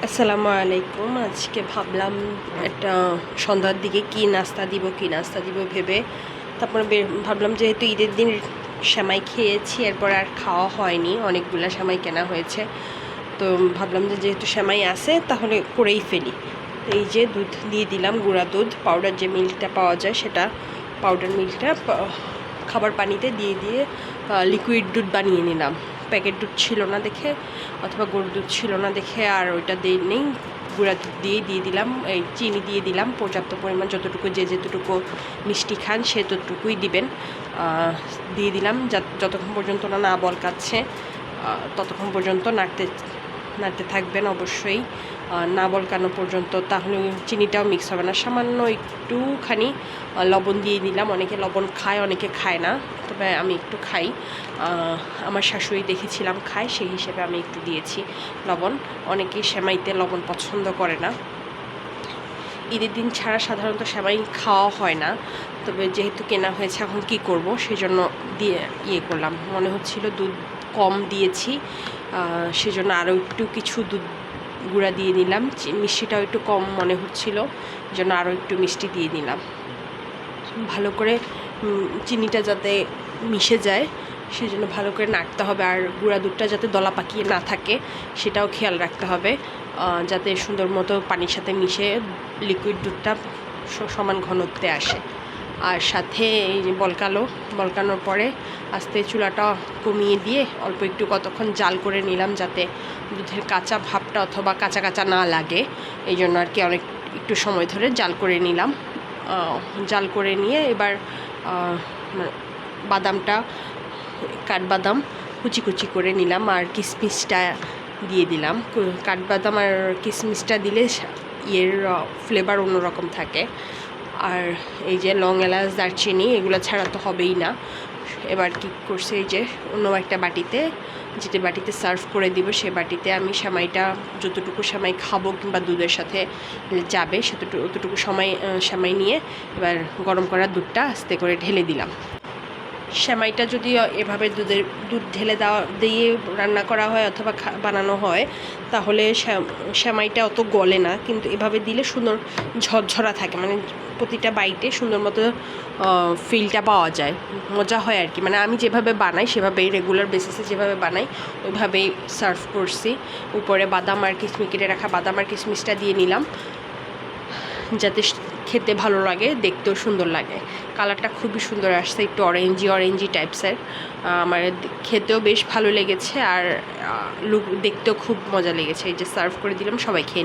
আসসালামু আলাইকুম। আজকে ভাবলাম একটা সন্ধ্যার দিকে কী নাস্তা দিব ভেবে তারপরে ভাবলাম যেহেতু ঈদের দিন সেমাই খেয়েছি, এরপর আর খাওয়া হয়নি, অনেকগুলা সেমাই কেনা হয়েছে, তো ভাবলাম যে যেহেতু সেমাই আছে তাহলে করেই ফেলি। এই যে দুধ দিয়ে দিলাম, গুঁড়া দুধ, পাউডার যে মিল্কটা পাওয়া যায় সেটা, পাউডার মিল্কটা খাবার পানিতে দিয়ে লিকুইড দুধ বানিয়ে নিলাম। প্যাকেট দুধ ছিল না দেখে, অথবা গরুর দুধ ছিল না দেখে আর ওইটা দিয়ে নেই, গুঁড়া দুধ দিয়ে দিলাম। এই চিনি দিয়ে দিলাম পর্যাপ্ত পরিমাণ, যতটুকু যেতটুকু মিষ্টি খান সে ততটুকুই দিবেন। দিয়ে দিলাম যতক্ষণ পর্যন্ত না বলকাচ্ছে ততক্ষণ পর্যন্ত নাড়তে থাকবেন অবশ্যই, না বলকানো পর্যন্ত, তাহলে চিনিটাও মিক্স হবে না। সামান্য একটুখানি লবণ দিয়ে দিলাম। অনেকে লবণ খায়, অনেকে খায় না, তবে আমি একটু খাই। আমার শাশুড়ি দেখেছিলাম খায়, সেই হিসেবে আমি একটু দিয়েছি লবণ। অনেকেই সেমাইতে লবণ পছন্দ করে না। ঈদের দিন ছাড়া সাধারণত সেমাই খাওয়া হয় না, তবে যেহেতু কেনা হয়েছে এখন কি করব, সেই জন্য দিয়ে করলাম। মনে হচ্ছিল দুধ কম দিয়েছি, সেজন্য আরও একটু কিছু দুধ গুঁড়া দিয়ে নিলাম। মিষ্টিটাও একটু কম মনে হচ্ছিল, জন্য আরও একটু মিষ্টি দিয়ে নিলাম। ভালো করে চিনিটা যাতে মিশে যায় সেজন্য ভালো করে নাড়তে হবে, আর গুঁড়া দুধটা যাতে দলা পাকিয়ে না থাকে সেটাও খেয়াল রাখতে হবে, যাতে সুন্দর মতো পানির সাথে মিশে লিকুইড দুধটা সমান ঘনত্বে আসে। আর সাথে এই যে বলকানোর পরে আস্তে চুলাটা কমিয়ে দিয়ে অল্প একটু কতক্ষণ জাল করে নিলাম, যাতে দুধের কাঁচা ভাবটা অথবা কাঁচা কাঁচা না লাগে, এই জন্য আর কি অনেক একটু সময় ধরে জাল করে নিলাম। জাল করে নিয়ে এবার বাদামটা, কাঠবাদাম কুচি করে নিলাম, আর কিশমিশটা দিয়ে দিলাম। কাঠবাদাম আর কিশমিশটা দিলে ফ্লেভার অন্যরকম থাকে। আর এই যে লং, এলাচ, দারচিনি এগুলো ছাড়া তো হবেই না। এবার কি করছে, এই যে অন্য একটা বাটিতে, যেটা বাটিতে সার্ভ করে দিব, সে বাটিতে আমি সেমাইটা, যতটুকু সেমাই খাবো কিংবা দুধের সাথে যাবে অতটুকু সেমাই নিয়ে এবার গরম করা দুধটা আস্তে করে ঢেলে দিলাম। সেমাইটা যদি এভাবে দুধ ঢেলে দিয়ে রান্না করা হয় অথবা বানানো হয়, তাহলে সেমাইটা অত গলে না, কিন্তু এভাবে দিলে সুন্দর ঝরঝরা থাকে, মানে প্রতিটা বাইটে সুন্দর মতো ফিলটা পাওয়া যায়, মজা হয় আর কি। মানে আমি যেভাবে বানাই সেভাবেই, রেগুলার বেসিসে যেভাবে বানাই ওইভাবেই সার্ভ করছি। উপরে বাদাম আর কিশমিশ, কেটে রাখা বাদাম আর কিশমিশটা দিয়ে নিলাম, যাতে খেতে ভালো লাগে, দেখতেও সুন্দর লাগে। কালারটা খুবই সুন্দর আসছে, একটু অরেঞ্জি টাইপসের। আমার খেতেও বেশ ভালো লেগেছে, আর দেখতেও খুব মজা লেগেছে। এই যে সার্ভ করে দিলাম, সবাই খেয়ে নিই।